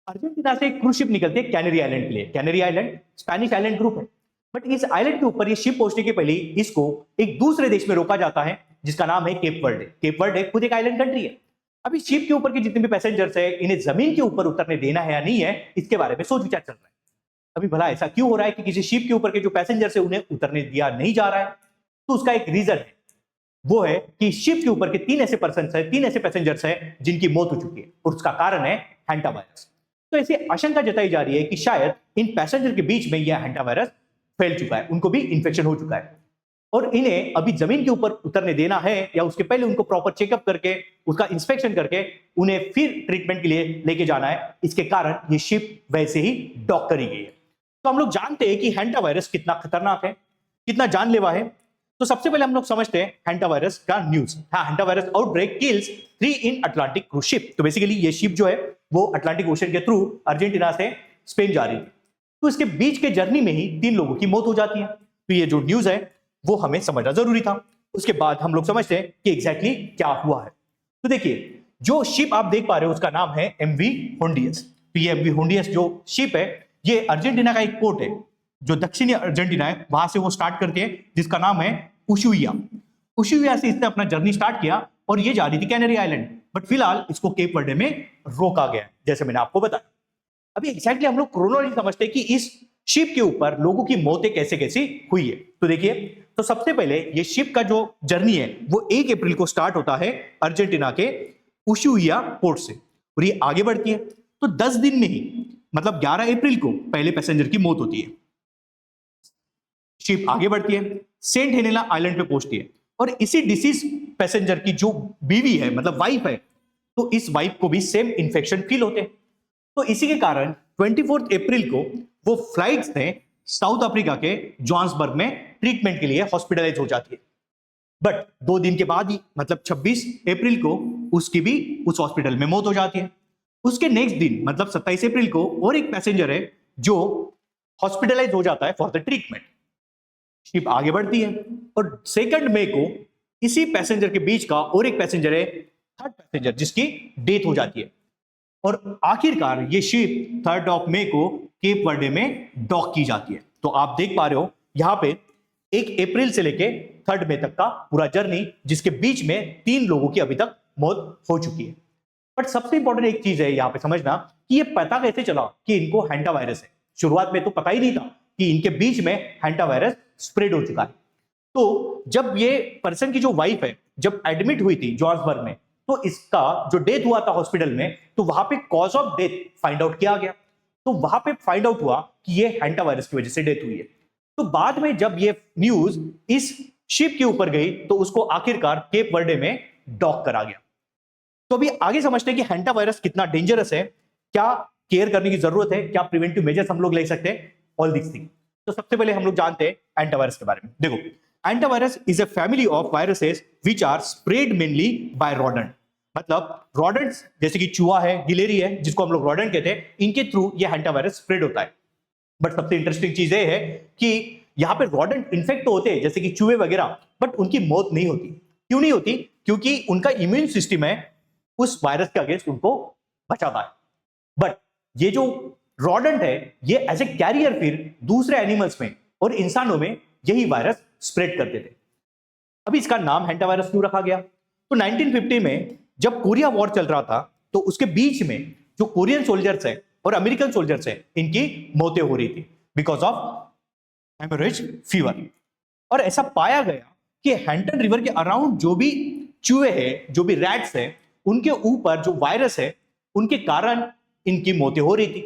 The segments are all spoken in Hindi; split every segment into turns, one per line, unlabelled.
अर्जेंटीना से एक क्रूज शिप निकलती है कैनरी आइलैंड के लिए। Canary island Spanish island group है, बट इस आइलैंड के ऊपर ये शिप पहुंचने के पहले इसको एक दूसरे देश में रोका जाता है जिसका नाम है केप वर्डे। केप वर्डे खुद एक आइलैंड कंट्री है। अभी शिप के ऊपर के जितने भी पैसेंजर्स है इन्हें जमीन के ऊपर उतरने देना है या नहीं है, इसके बारे में सोच विचार चल रहा है। अभी भला ऐसा क्यों हो रहा है कि किसी शिप के ऊपर के जो पैसेंजर्स है उन्हें उतरने दिया नहीं जा रहा है? तो उसका एक रीजन है, वो है कि शिप के ऊपर के तीन ऐसे पैसेंजर्स हैं जिनकी मौत हो चुकी है और उसका कारण है हैंटा वायरस। तो ऐसी आशंका जताई जा रही है कि शायद इन पैसेंजर के बीच में यह हैंटा वायरस फैल चुका है, उनको भी इंफेक्शन हो चुका है और इन्हें अभी जमीन के ऊपर उतरने देना है या उसके पहले उनको प्रॉपर चेकअप करके उसका इंस्पेक्शन करके उन्हें फिर ट्रीटमेंट के लिए लेके जाना है। इसके कारण ये शिप वैसे ही डॉक करी गई है। तो हम लोग जानते हैं कि हैंटा वायरस कितना खतरनाक है, कितना जानलेवा है। तो सबसे पहले हम लोग समझते हैं हैंटा वायरस का न्यूज। हैंटा वायरस आउटब्रेक किल्स 3 इन अटलांटिक क्रूज शिप। तो बेसिकली ये शिप जो है वो अटलांटिक ओशन के थ्रू अर्जेंटीना से स्पेन जा रही थी, तो इसके बीच के जर्नी में ही 3 लोगों की मौत हो जाती है। तो ये जो न्यूज है वो हमें समझना जरूरी था। उसके बाद हम लोग समझते हैं कि एग्जैक्टली क्या हुआ है। तो देखिए, जो शिप आप देख पा रहे हो उसका नाम है एमवी होंडियस। तो ये एमवी होंडियस जो शिप है ये अर्जेंटीना का एक पोर्ट है जो दक्षिणी अर्जेंटीना है वहां से वो स्टार्ट करके है, जिसका नाम है उशुइया। उशुइया से इसने अपना जर्नी स्टार्ट किया और ये जा रही थी कैनरी आइलैंड, बट फिलहाल इसको केप वर्डे में रोका गया जैसे मैंने आपको बताया। अभी एग्जैक्टली हम लोग क्रोनोलॉजी समझते हैं कि इस शिप के ऊपर लोगों की मौतें कैसे कैसे हुई है। तो देखिए, तो सबसे पहले ये शिप का जो जर्नी है वो 1 अप्रैल को स्टार्ट होता है अर्जेंटीना के उशुइया पोर्ट से और ये आगे बढ़ती है। तो 10 दिन में ही मतलब 11 अप्रैल को पहले पैसेंजर की मौत होती है। शिप आगे बढ़ती है, सेंट हेलेना आइलैंड पे पहुंचती है और इसी डिसीज पैसेंजर की जो बीवी है मतलब वाइफ है, तो इस वाइफ को भी सेम इंफेक्शन फील होते हैं। तो इसी के कारण 24 अप्रैल को वो फ्लाइट से साउथ अफ्रीका के जोहान्सबर्ग में ट्रीटमेंट के लिए हॉस्पिटलाइज हो जाती है। बट 2 दिन के बाद ही मतलब 26 अप्रैल को उसकी भी उस हॉस्पिटल में मौत हो जाती है। उसके नेक्स्ट दिन मतलब 27 अप्रैल को और एक पैसेंजर है जो हॉस्पिटलाइज हो जाता है फॉर द ट्रीटमेंट। शिप आगे बढ़ती है और 2 मई को इसी पैसेंजर के बीच का और एक पैसेंजर है, थर्ड पैसेंजर, जिसकी डेथ हो जाती है और आखिरकार ये शिप 3 मई को केप वर्डे में डॉक की जाती है। तो आप देख पा रहे हो यहाँ पे 1 अप्रैल से लेके 3 मई तक का पूरा जर्नी, जिसके बीच में 3 लोगों की अभी तक मौत हो चुकी है। बट सबसे इंपॉर्टेंट एक चीज है यहाँ पे समझना कि ये पता कैसे चला कि इनको हैंटा वायरस है। शुरुआत में तो पता ही नहीं था कि इनके बीच में हैंटा वायरस स्प्रेड हो चुका है। तो जब ये पर्सन की जो वाइफ है जब एडमिट हुई थी जोहान्सबर्ग में, तो इसका जो डेथ हुआ था हॉस्पिटल में, तो वहां पे cause of death find out किया गया। तो वहां पे फाइंड आउट हुआ कि ये हैंटा वायरस की वजह से डेथ हुई है। तो बाद में जब ये न्यूज इस शिप के ऊपर गई तो उसको आखिरकार केप वर्डे में डॉक करा गया। तो अभी आगे समझते हैं कि हैंटा वायरस कितना डेंजरस है, क्या केयर करने की जरूरत है, क्या प्रिवेंटिव मेजर्स हम लोग ले सकते हैं, ऑल दिस थिंग। तो सबसे पहले हम लोग जानते हैं हैंटा वायरस के बारे में। देखो, hanta virus is a family of viruses which are spread mainly by rodent. मतलब रोडेंट्स जैसे कि चूहा है, गिलेरी है, जिसको हम लोग रोडेंट कहते हैं, इनके थ्रू ये हैंटा वायरस स्प्रेड होता है। बट सबसे इंटरेस्टिंग चीज ये है कि यहाँ पे रोडेंट इन्फेक्ट तो होते हैं जैसे कि चूहे वगैरह, बट उनकी मौत नहीं होती। क्यों नहीं होती? क्योंकि उनका इम्यून सिस्टम है उस वायरस के अगेंस्ट उनको बचाता है। बट ये जो रोडेंट है ये एज ए कैरियर फिर दूसरे एनिमल्स में और इंसानों में यही वायरस स्प्रेड करते थे। अभी इसका नाम हैंटा वायरस क्यों रखा गया? तो 1950 में जब कोरिया वॉर चल रहा था तो उसके बीच में जो कोरियन सोल्जर्स हैं और अमेरिकन सोल्जर्स हैं इनकी मौतें हो रही थी बिकॉज ऑफ हेमोरेज फीवर। और ऐसा पाया गया कि हैंटन रिवर के अराउंड जो भी चूहे हैं, जो भी रैट्स हैं, उनके ऊपर जो वायरस है उनके कारण इनकी मौतें हो रही थी।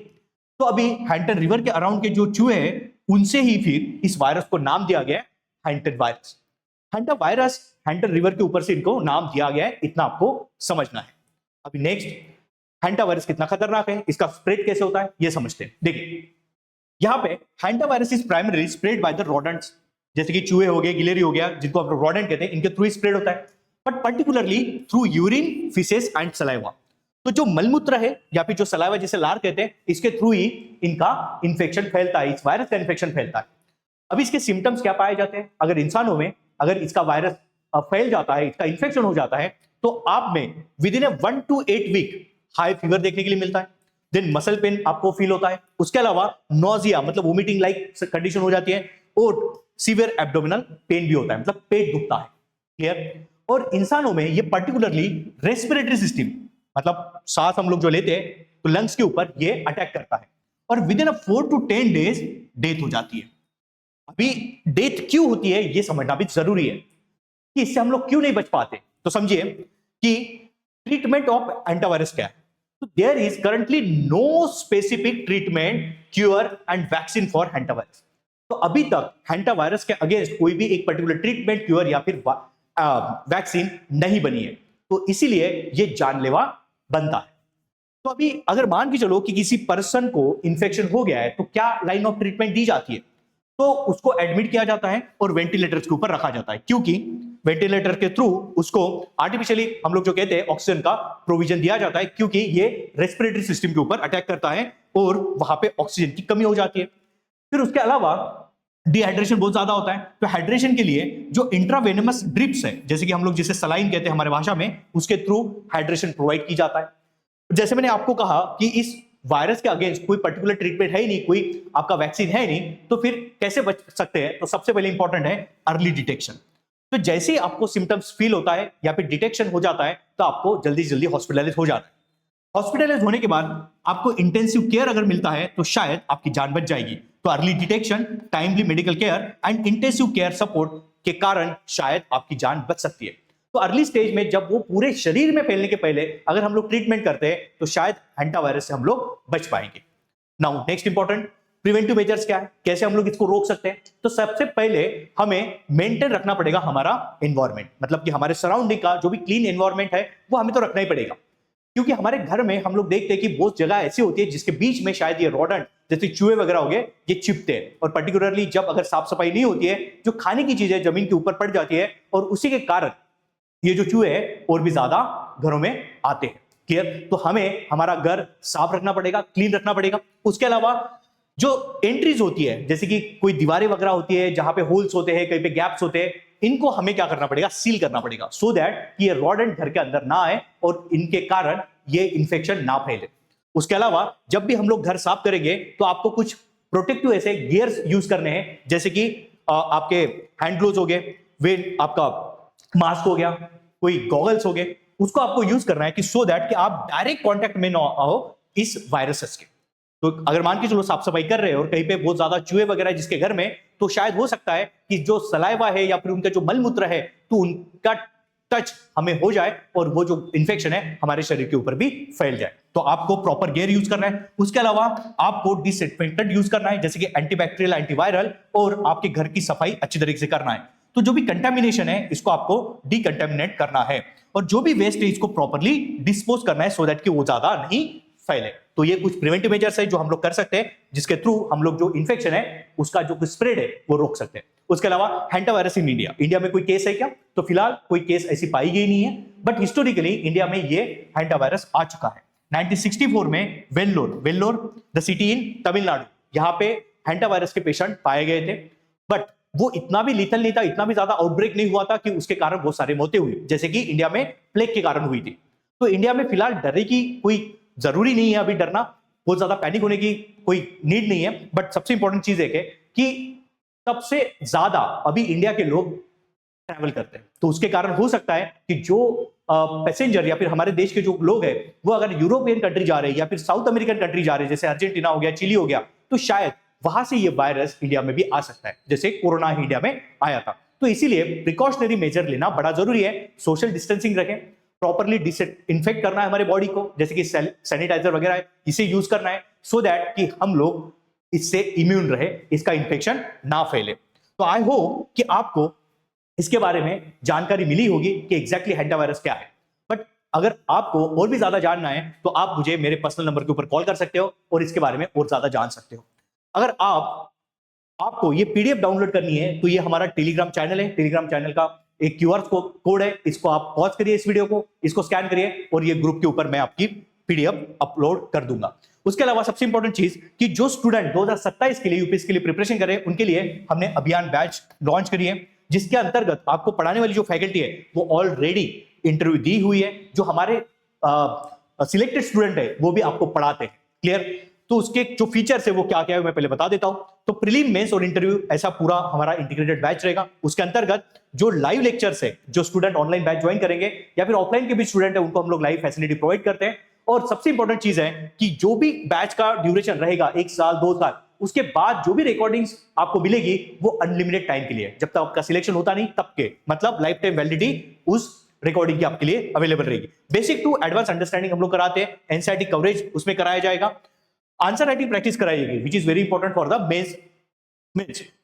तो अभी हैंटन रिवर के अराउंड के जो चूहे हैं उनसे ही फिर इस वायरस को नाम दिया गया हैंटन वायरस। हैंटा वायरस हैंटन रिवर के ऊपर से इनको नाम दिया गया है, इतना आपको समझना है। अभी नेक्स्ट, हैंटा वायरस कितना खतरनाक है, इसका स्प्रेड कैसे होता है ये समझते हैं। देखिए, यहाँ पे hanta virus is primarily spread by the rodents, जैसे कि चूहे हो गए, गिलेरी हो गया, जिनको आप रोडेंट कहते हैं, इनके थ्रू ही स्प्रेड होता है। But particularly through urine, faeces and saliva. तो जो मलमूत्र है या फिर जो सलाइवा जिसे लार कहते हैं, इसके थ्रू ही इनका इंफेक्शन फैलता है, इस वायरस का इंफेक्शन फैलता है। अब इसके सिम्टम्स क्या पाए जाते हैं? अगर इंसानों में अगर इसका वायरस फैल जाता है, इसका इंफेक्शन हो जाता है, तो आप में within 1 to 8 week high fever देखने के लिए मिलता है। देन मसल पेन आपको फील होता है, उसके अलावा नोजिया मतलब वोमिटिंग लाइक कंडीशन हो जाती है, और सीवियर एब्डोमिनल पेन भी होता है, मतलब पेट दुखता है। क्लियर? और इंसानों में ये पर्टिकुलरली रेस्पिरेटरी सिस्टम मतलब सांस हम लोग जो लेते हैं तो लंग्स के ऊपर ये अटैक करता है, और with in 4 to 10 days death हो जाती है। अभी डेथ क्यों होती है ये समझना भी जरूरी है कि इससे हम लोग क्यों नहीं बच पाते। तो समझिए कि ट्रीटमेंट ऑफ एंटावायरस क्या है। तो there is currently no specific treatment, cure and vaccine for hantavirus. तो अभी तक हैंटावायरस के अगेंस्ट कोई भी एक पर्टिकुलर ट्रीटमेंट, क्योर या फिर वैक्सीन नहीं बनी है, तो इसीलिए ये जानलेवा बनता है। तो अभी अगर मान के चलो कि किसी पर्सन को इंफेक्शन हो गया है तो क्या लाइन ऑफ ट्रीटमेंट दी जाती है? तो उसको एडमिट किया जाता है और वेंटिलेटर्स के ऊपर रखा जाता है, क्योंकि वेंटिलेटर के थ्रू उसको आर्टिफिशियली हम लोग जो कहते हैं ऑक्सीजन का प्रोविजन दिया जाता है, क्योंकि ये रेस्पिरेटरी सिस्टम के ऊपर अटैक करता है और वहां पे ऑक्सीजन की कमी हो जाती है। फिर उसके अलावा डिहाइड्रेशन बहुत ज्यादा होता है, तो हाइड्रेशन के लिए जो इंट्रावेनमस ड्रिप्स है, जैसे कि हम लोग जिसे सलाइन कहते हैं हमारे भाषा में, उसके थ्रू हाइड्रेशन प्रोवाइड की जाता है। जैसे मैंने आपको कहा कि इस वायरस के अगेंस्ट कोई पर्टिकुलर ट्रीटमेंट है ही नहीं, कोई आपका वैक्सीन है नहीं, तो फिर कैसे बच सकते हैं? तो सबसे पहले इंपॉर्टेंट है अर्ली डिटेक्शन। तो जैसे ही आपको सिम्टम्स फील होता है या फिर डिटेक्शन हो जाता है तो आपको जल्दी जल्दी हॉस्पिटलाइज हो जाता है। हॉस्पिटलाइज होने के बाद आपको इंटेंसिव केयर अगर मिलता है तो शायद आपकी जान बच जाएगी। तो early detection, timely medical care and intensive care support के कारण शायद आपकी जान बच सकती है। तो अर्ली स्टेज में जब वो पूरे शरीर में फैलने के पहले अगर हम लोग ट्रीटमेंट करते हैं तो शायद हैंटावायरस से हम लोग बच पाएंगे। Now next important, preventive measures क्या है, कैसे हम लोग इसको रोक सकते हैं? तो सबसे पहले हमें मेंटेन रखना पड़ेगा हमारा एनवायरमेंट, मतलब कि हमारे सराउंडिंग का जो भी क्लीन एनवायरमेंट है वो हमें तो रखना ही पड़ेगा, क्योंकि हमारे घर में हम लोग देखते हैं कि बहुत जगह ऐसी होती है जिसके बीच में शायद ये रोडेंट जैसे चूहे वगैरह हो गए ये चिपते हैं, और पर्टिकुलरली जब अगर साफ सफाई नहीं होती है, जो खाने की चीजें जमीन के ऊपर पड़ जाती है और उसी के कारण ये जो चूहे हैं और भी ज्यादा घरों में आते हैं। क्लियर? तो हमें हमारा घर साफ रखना पड़ेगा, क्लीन रखना पड़ेगा। उसके अलावा जो एंट्रीज होती है, जैसे कि कोई दीवारें वगैरह होती है जहां पे होल्स होते हैं, कहीं पे गैप्स होते हैं, इनको हमें क्या करना पड़ेगा? सील करना पड़ेगा, सो दैट ये रोडेंट घर के अंदर ना आए और इनके कारण ये इंफेक्शन ना फैले। उसके अलावा जब भी हम लोग घर साफ करेंगे तो आपको कुछ प्रोटेक्टिव ऐसे गियर्स यूज करने हैं, जैसे कि आपके हैंड ग्लोव्स हो गए, वे आपका मास्क हो गया, कोई गॉगल्स हो गए, उसको आपको यूज करना है कि सो दैट कि आप डायरेक्ट कांटेक्ट में ना आओ इस वायरसेस के। तो अगर मान के चलो साफ सफाई कर रहे हो और कहीं पे बहुत ज्यादा चूहे वगैरह जिसके घर में, तो शायद हो सकता है कि जो सलाइवा है या फिर उनका जो मलमूत्र है तो उनका टच हमें हो जाए और वो जो इंफेक्शन है हमारे शरीर के ऊपर भी फैल जाए। तो आपको प्रॉपर गियर यूज करना है। उसके अलावा आपको डिसइंफेक्टेंट यूज करना है, जैसे कि एंटीबैक्टीरियल, एंटीवायरल, और आपके घर की सफाई अच्छी तरीके से करना है। तो जो भी कंटामिनेशन है इसको आपको डिकंटामिनेट करना है, और जो भी वेस्ट है इसको प्रॉपरली डिस्पोज करना है, सो दैट कि वो ज्यादा नहीं फैले। तो ये कुछ प्रिवेंटिव मेजर्स है जो हम लोग कर सकते हैं, जिसके थ्रू हम लोग जो इन्फेक्शन है उसका जो स्प्रेड है वो रोक सकते हैं। उसके अलावा हैंटावायरस इन इंडिया में कोई केस है क्या? तो फिलहाल कोई केस ऐसी पाई गई नहीं है, बट हिस्टोरिकली इंडिया में ये हैंटावायरस आ चुका है। 1964 में Vellore the city in Tamil Nadu, यहाँ पे हैंटावायरस के पेशेंट पाए गए थे, बट वो इतना भी लीथल नहीं था, इतना भी ज्यादा आउटब्रेक नहीं हुआ था कि उसके कारण बहुत सारे मौतें हुई, जैसे कि इंडिया में प्लेग के कारण हुई थी। तो इंडिया में फिलहाल डरने की कोई जरूरी नहीं है, अभी डरना, बहुत ज्यादा पैनिक होने की कोई नीड नहीं है। बट सबसे इंपॉर्टेंट चीज है कि सबसे ज्यादा अभी इंडिया के लोग ट्रैवल करते हैं, तो उसके कारण हो सकता है कि जो पैसेंजर या फिर हमारे देश के जो लोग हैं वो अगर यूरोपियन कंट्री जा रहे हैं या फिर साउथ अमेरिकन कंट्री जा रहे हैं, जैसे अर्जेंटीना हो गया, चिली हो गया, तो शायद वहां से ये वायरस इंडिया में भी आ सकता है, जैसे कोरोना इंडिया में आया था। तो इसीलिए प्रिकॉशनरी मेजर लेना बड़ा जरूरी है। सोशल डिस्टेंसिंग रखें, प्रॉपरली डिसइंफेक्ट करना है हमारे बॉडी को, जैसे कि सैनिटाइजर वगैरह है, इसे यूज करना है, सो दैट कि हम लोग इससे इम्यून रहे, इसका इंफेक्शन ना फैले। तो आई होप कि आपको इसके बारे में जानकारी मिली होगी कि एग्जैक्टली हैंटावायरस क्या है। बट अगर आपको और भी ज्यादा जानना है तो आप मुझे मेरे पर्सनल नंबर के ऊपर कॉल कर सकते हो और इसके बारे में और ज्यादा जान सकते हो। अगर आपको ये पीडीएफ डाउनलोड करनी है तो ये हमारा टेलीग्राम चैनल है, टेलीग्राम चैनल का एक क्यूआर कोड है, इसको आप पॉज करिए इस वीडियो को, इसको स्कैन करिए और ये ग्रुप के ऊपर मैं आपकी पीडीएफ अपलोड कर दूंगा। उसके अलावा सबसे इंपॉर्टेंट चीज कि जो स्टूडेंट 2027 के लिए यूपीएससी के लिए प्रिपरेशन कर रहे हैं उनके लिए हमने अभियान बैच लॉन्च करी है, जिसके अंतर्गत आपको पढ़ाने वाली जो फैकल्टी है वो ऑलरेडी इंटरव्यू दी हुई है, जो हमारे सिलेक्टेड स्टूडेंट है वो भी आपको पढ़ाते हैं। क्लियर? तो उसके जो फीचर्स है वो क्या क्या है मैं पहले बता देता हूं। तो प्रीलिम, मेंस और इंटरव्यू ऐसा पूरा हमारा इंटीग्रेटेड बैच रहेगा। उसके अंतर्गत जो लाइव लेक्चर्स है, जो स्टूडेंट ऑनलाइन बैच ज्वाइन करेंगे या फिर ऑफलाइन के भी स्टूडेंट है, उनको हम लोग लाइव फैसिलिटी प्रोवाइड करते हैं। और सबसे इंपॉर्टेंट चीज है कि जो भी बैच का ड्यूरेशन रहेगा 1 साल 2 साल, उसके बाद जो भी रिकॉर्डिंग्स आपको मिलेगी वो अनलिमिटेड टाइम के लिए, जब तक आपका सिलेक्शन होता नहीं तब के, मतलब लाइफ टाइम वैलिडिटी उस रिकॉर्डिंग की आपके लिए अवेलेबल रहेगी। बेसिक टू एडवांस अंडरस्टैंडिंग हम लोग कराते हैं, एनसीईआरटी कवरेज उसमें कराया जाएगा, आंसर राइटिंग प्रैक्टिस कराएगी which is very important for the mains.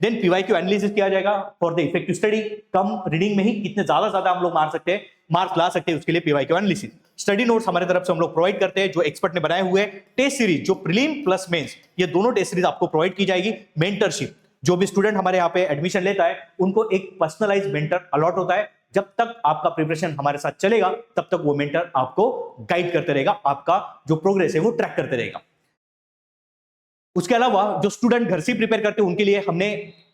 Then PYQ analysis किया जाएगा फॉर द इफेक्टिव स्टडी। कम रीडिंग में ही कितने ज्यादा हम लोग मार्क्स ला सकते हैं, उसके लिए पीवाईक्यू एनालिसिस। स्टडी नोट्स हमारे तरफ से हम लोग प्रोवाइड करते हैं जो एक्सपर्ट ने बनाए हुए। टेस्ट सीरीज, जो प्रीलिम प्लस मेंस, ये दोनों टेस्ट सीरीज आपको प्रोवाइड की जाएगी। मेंटरशिप, जो भी स्टूडेंट हमारे यहाँ पे एडमिशन लेता है उनको एक पर्सनलाइज्ड मेंटर अलॉट होता है। जब तक आपका प्रिपरेशन हमारे साथ चलेगा तब तक वो मेंटर आपको गाइड करते रहेगा, आपका जो प्रोग्रेस है वो ट्रैक करते रहेगा। उसके अलावा जो स्टूडेंट घर से प्रिपेयर करते हैं उनके लिए हमने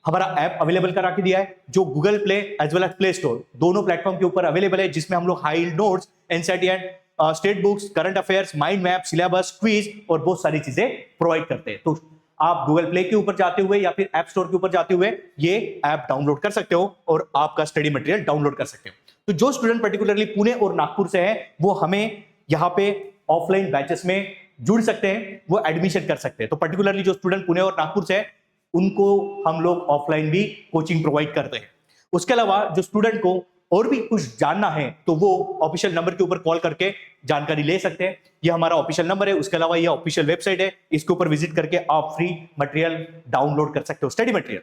हमारा ऐप अवेलेबल करा के दिया है, जो Google play as well as play store दोनों प्लेटफॉर्म के ऊपर अवेलेबल है, जिसमें हम लोग high notes, NCERT and state books, current affairs, mind map, syllabus, quiz और बहुत सारी चीजें प्रोवाइड करते हैं। तो आप गूगल प्ले के ऊपर जाते हुए या फिर ऐप स्टोर के ऊपर जाते हुए ये ऐप डाउनलोड कर सकते हो और आपका स्टडी मटेरियल डाउनलोड कर सकते हो। तो जो स्टूडेंट पर्टिकुलरली पुणे और नागपुर से है वो हमें यहाँ पे ऑफलाइन बैचेस में जुड़ सकते हैं, वो एडमिशन कर सकते हैं। तो पर्टिकुलरली जो स्टूडेंट पुणे और नागपुर से है उनको हम लोग ऑफलाइन भी कोचिंग प्रोवाइड करते हैं। उसके अलावा जो स्टूडेंट को और भी कुछ जानना है तो वो ऑफिशियल नंबर के ऊपर कॉल करके जानकारी ले सकते हैं। ये हमारा ऑफिशियल नंबर है। उसके अलावा ये ऑफिशियल वेबसाइट है, इसके ऊपर विजिट करके आप फ्री मटेरियल डाउनलोड कर सकते हो, स्टडी मटेरियल।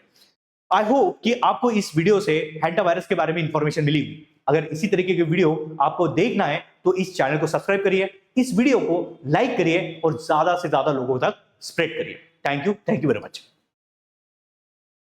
आई होप कि आपको इस वीडियो से हैंटा वायरस के बारे में इंफॉर्मेशन मिली हुई। अगर इसी तरीके के वीडियो आपको देखना है तो इस चैनल को सब्सक्राइब करिए, इस वीडियो को लाइक करिए और ज्यादा से ज्यादा लोगों तक स्प्रेड करिए। Thank you very much.